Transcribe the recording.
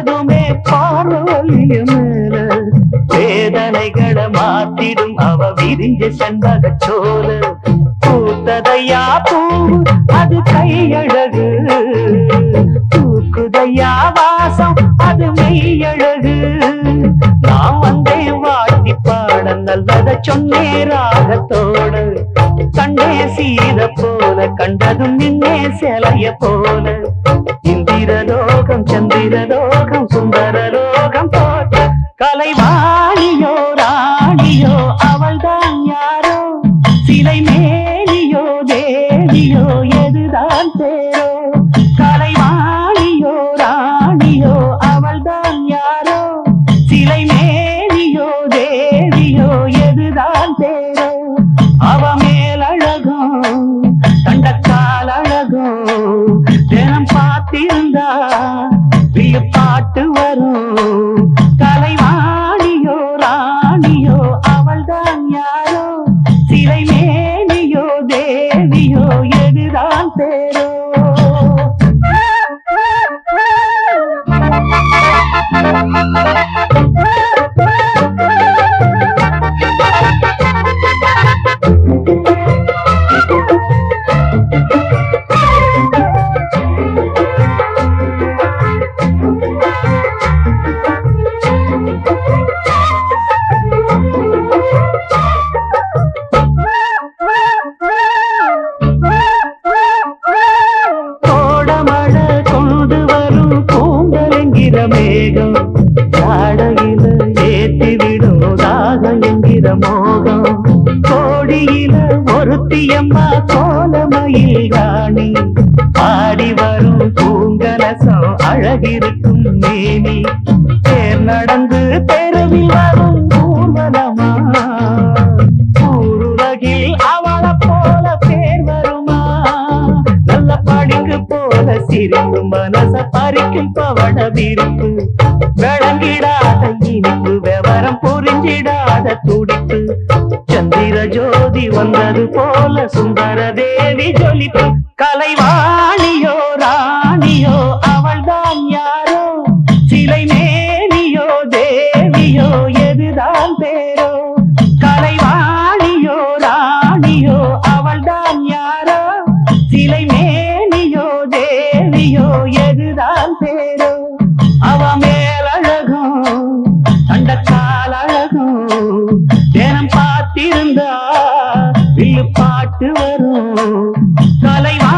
பட்டதுமே பார்வலிய மேல வேதனைகளை மாத்திடும் அவ விரிஞ்ச செண்பக சோல பூத்ததையா பூ அது கையழகு தூக்குதையா வாசம் அது மெய்யழகு நான் வந்தேன் வாட்டி பாட நல்லத சொன்னே ராகத்தோடு கண்டே சீத போல கண்டதும் நின்னே சிலைய போல இந்திரலோகம் சந்திரலோகம் சுந்தரலோகம் போட்ட கலைவாணியோ ராணியோ அவள்தான் யாரோ சிலை மேலியோ தேவியோ எதுதான் தேரோ கலைவாணியோ ராணியோ அவள்தான் யாரோ சிலை மேலியோ தேவியோ எதுதான் தேரோ அவ மேலழகும் தண்டக்கால் அழகும் தினம் பார்த்திருந்தா பாட்டு வரும் கலைவாணியோ ராணியோ அவள்தான் யாரோ சிலை மேனியோ தேவியோ எதுதான் தேரோ மேகம் காடையில ஏத்திவிடும் தாகம் என்கிற மோகம் கோடியில ஒருத்தியம்மா கோலமயில் ராணி ஆடி வரும் பூங்கலசம் அழகிருக்கும் மேனி தேர் நடந்து தெருவில் வரும் ஊர்வலமா ஊருலகில் அவளை போல பேர் வருமா நல்ல படிக்கு போல சிரிக்கும் மனச பறிக்கும் பவட விருப்பு விளங்கிடாத இனிப்பு விவரம் புரிஞ்சிடாத துடிப்பு சந்திர ஜோதி வந்தது போல சுந்தர தேவி ஜொலிப்பு கலைவாணியோ ராணியோ அவள்தான் யாரோ சிலை மேனியோ தேவியோ எதுதான் பேரோ கலைவாணியோ ராணியோ அவள்தான் யாரோ சிலை மேனியோ தேவியோ எதுதான் பேரோ அவ மேலழகும் தண்டக்கால் அழகும் தினம் பார்த்திருந்தா வில்லு பாட்டு வரும் கலைவா